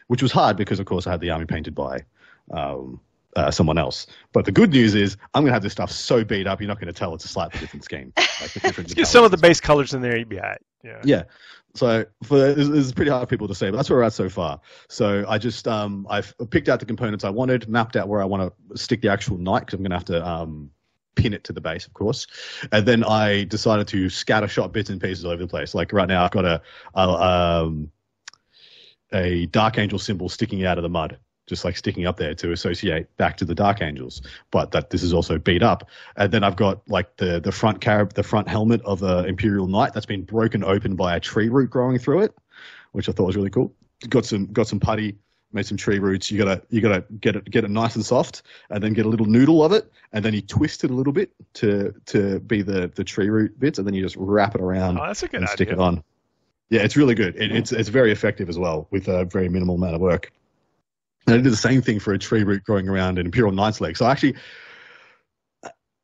which was hard because, of course, I had the army painted by someone else. But the good news is I'm going to have this stuff so beat up, you're not going to tell it's a slightly different scheme. Get some of the base colors in there, you'd be all right. Yeah. So it's pretty hard for people to say, but that's where we're at so far. So I just I've picked out the components I wanted, mapped out where I want to stick the actual knight because I'm going to have to pin it to the base, of course. And then I decided to scatter shot bits and pieces all over the place. Right now I've got a Dark Angel symbol sticking out of the mud, just sticking up there to associate back to the Dark Angels, but that this is also beat up. And then I've got the front helmet of an Imperial Knight that's been broken open by a tree root growing through it, which I thought was really cool. Got some putty, made some tree roots. You gotta get it nice and soft, and then get a little noodle of it, and then you twist it a little bit to be the tree root bits, and then you just wrap it around and stick it on. Yeah, it's really good. It's very effective as well with a very minimal amount of work. And I did the same thing for a tree root growing around an Imperial Knight's leg. So I actually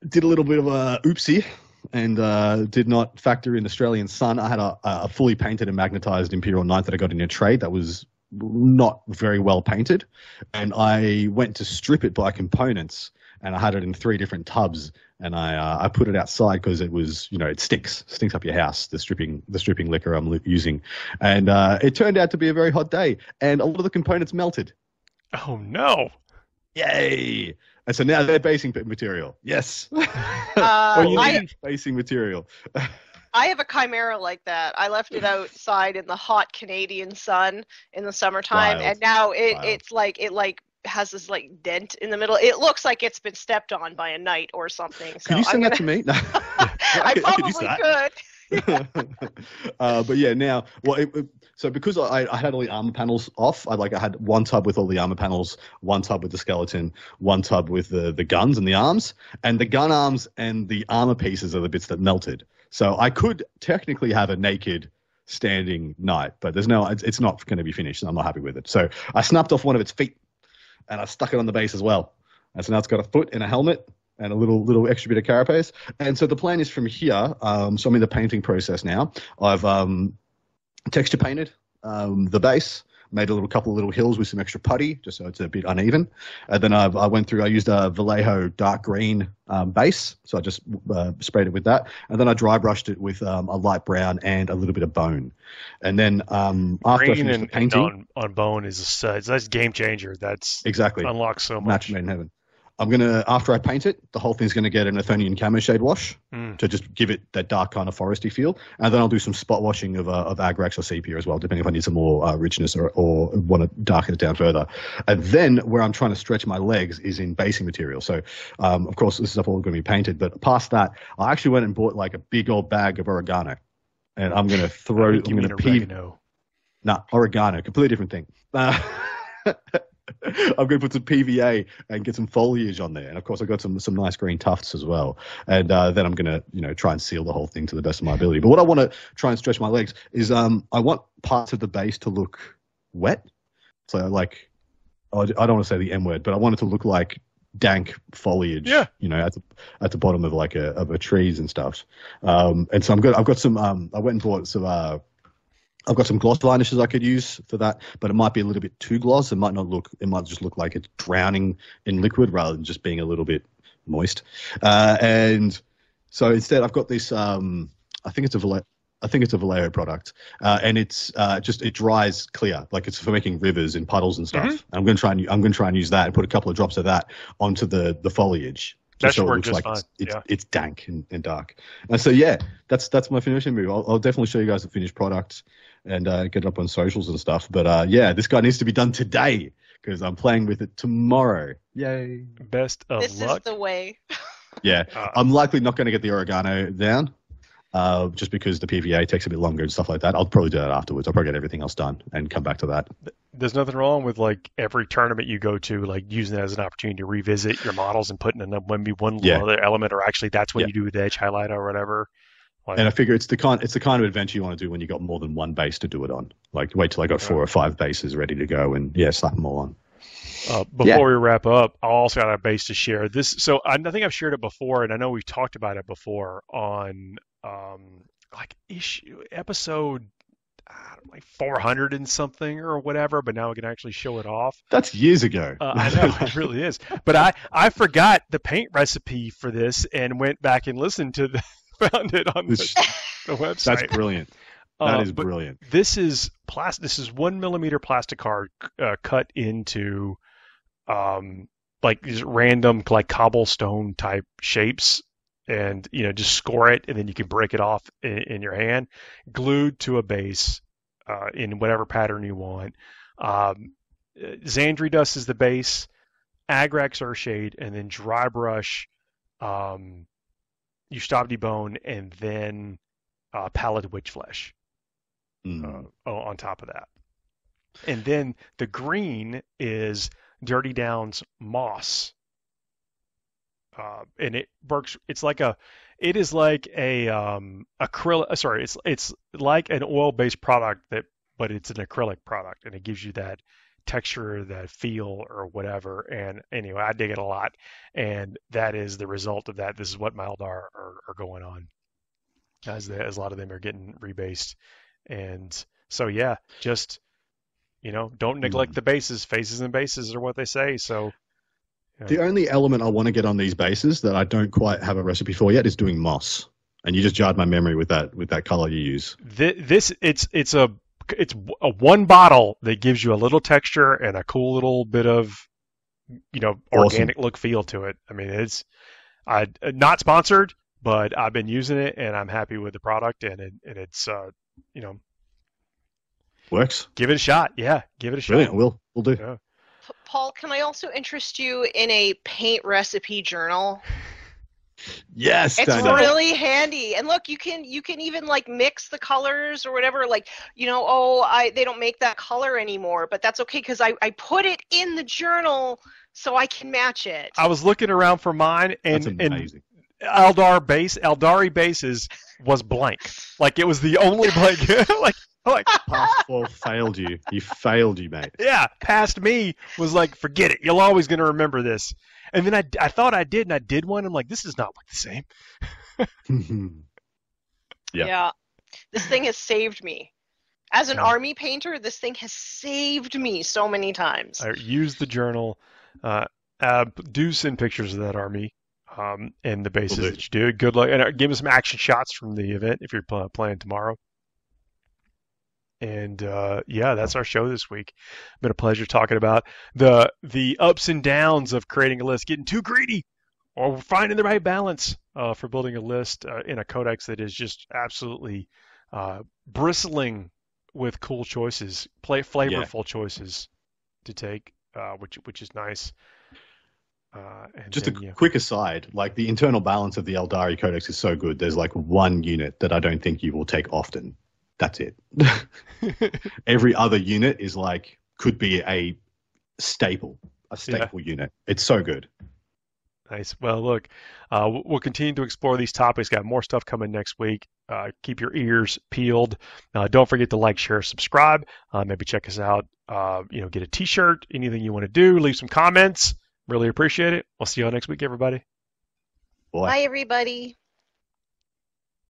did a little bit of a oopsie and did not factor in Australian Sun. I had a fully painted and magnetized Imperial Knight that I got in a trade that was not very well painted. And I went to strip it by components, and I had it in 3 different tubs. And I put it outside because it was, it stinks up your house, the stripping liquor I'm using. And it turned out to be a very hot day, and a lot of the components melted. Oh, no. Yay. And so now they're basing material. Yes. Basing material. I have a Chimera like that. I left it outside in the hot Canadian sun in the summertime, and now it has this dent in the middle. It looks like it's been stepped on by a knight or something. So Can you send that to me? No. I probably could. But yeah, now, well, so because I had all the armor panels off, I had one tub with all the armor panels, one tub with the skeleton, one tub with the guns and the arms, and the gun arms and the armor pieces are the bits that melted. So I could technically have a naked standing knight, but it's not going to be finished, and I'm not happy with it. So I snapped off one of its feet, and I stuck it on the base as well. And so now it's got a foot and a helmet and a little extra bit of carapace. And so the plan is from here. So I'm in the painting process now. I've texture painted the base, made a couple of little hills with some extra putty, just so it's a bit uneven. And then I used a Vallejo dark green base, so I just sprayed it with that. And then I dry brushed it with a light brown and a little bit of bone. And then after I finished the painting, on bone is that's a game changer. That's exactly unlocks so much. Match made in heaven. I'm gonna, after I paint it, the whole thing's gonna get an Athenian camo shade wash to just give it that dark kind of foresty feel, and then I'll do some spot washing of Agrax or sepia as well, depending if I need some more richness or want to darken it down further. And then where I'm trying to stretch my legs is in basing material. So, of course, this stuff all going to be painted, but past that, I actually went and bought like a big old bag of oregano, and I'm gonna throw. I'm gonna oregano. Nah, oregano, completely different thing. I'm going to put some PVA and get some foliage on there, and of course I've got some nice green tufts as well. And then I'm going to try and seal the whole thing to the best of my ability. But what I want to try and stretch my legs is I want parts of the base to look wet. So like I don't want to say the M word, but I want it to look like dank foliage. Yeah. At the bottom of like a trees and stuff. And so I've got some. I went and bought some. I've got some gloss varnishes I could use for that, but it might be a little bit too gloss. It might just look like it's drowning in liquid rather than just being a little bit moist. And so instead I've got this, I think it's a Vallejo product. And it's it dries clear, like it's for making rivers and puddles and stuff. Mm-hmm. I'm going to try and use that and put a couple of drops of that onto the foliage. That should so it work looks just like fine. it's dank and dark. And so yeah, that's my finishing move. I'll definitely show you guys the finished product and get it up on socials and stuff. But yeah, this guy needs to be done today because I'm playing with it tomorrow. Yay! Best of This luck. is the way. Yeah, I'm likely not going to get the oregano down. Just because the PVA takes a bit longer and stuff like that. I'll probably do that afterwards. I'll probably get everything else done and come back to that. There's nothing wrong with like every tournament you go to, like using it as an opportunity to revisit your models and putting in maybe one little other element, or actually that's when you do the edge highlight or whatever. Like, and I figure it's the kind of adventure you want to do when you got more than one base to do it on. Like wait till I got 4 or 5 bases ready to go and slap them all on. Before we wrap up, I also got a base to share. So I think I've shared it before, and I know we've talked about it before on episode like 400 and something or whatever, but now we can actually show it off. That's years ago. I know, it really is. But I forgot the paint recipe for this and went back and listened to found it on the website. That's brilliant. That is brilliant. This is plastic. This is 1 millimeter plastic card cut into like these random like cobblestone type shapes, and just score it, and then you can break it off in your hand, glued to a base in whatever pattern you want. Xandri dust is the base, Agrax Earthshade, and then dry brush Ushabti bone, and then Pallid Witch Flesh on top of that. And then the green is Dirty Downs moss. And it works. It's like acrylic. Sorry, it's like an oil-based product but it's an acrylic product, and it gives you that texture, that feel, or whatever. And anyway, I dig it a lot, and that is the result of that. This is what my Eldar are going on, as a lot of them are getting rebased, and so yeah, just don't neglect the bases. Faces and bases are what they say. So. The only element I want to get on these bases that I don't quite have a recipe for yet is doing moss, and you just jarred my memory with that color you use. It's a one bottle that gives you a little texture and a cool little bit of organic look feel to it. I mean, it's not sponsored, but I've been using it and I'm happy with the product, and it's works. Give it a shot. Yeah, give it a shot. Brilliant. We'll do. Yeah. Paul, can I also interest you in a paint recipe journal? Yes, It's Daniel. really handy. And look, you can even like mix the colors or whatever. Like, they don't make that color anymore, but that's okay because I put it in the journal so I can match it. I was looking around for mine, That's and amazing. Eldari bases was blank. Like, it was the only blank. like Pass 4 failed you. He failed you, mate. yeah, past me was like, forget it. You're always going to remember this. And then I thought I did, and I did one. I'm like, this does not look the same. Yeah. This thing has saved me. As an Yeah. army painter, this thing has saved me so many times. I use the journal. Do send pictures of that army and the bases Will do. that you do. Good luck. And give me some action shots from the event if you're playing tomorrow. And that's our show this week. Been a pleasure talking about the ups and downs of creating a list, getting too greedy, or finding the right balance for building a list in a codex that is just absolutely bristling with cool choices, flavorful choices to take, which is nice. Just a quick aside, like the internal balance of the Aeldari Codex is so good. There's like one unit that I don't think you will take often. That's it. Every other unit is like, could be a staple unit. It's so good. Nice. Well, look, we'll continue to explore these topics. Got more stuff coming next week. Keep your ears peeled. Don't forget to like, share, subscribe. Maybe check us out. Get a t-shirt, anything you want to do. Leave some comments. Really appreciate it. We'll see you all next week, everybody. Boy. Bye, everybody.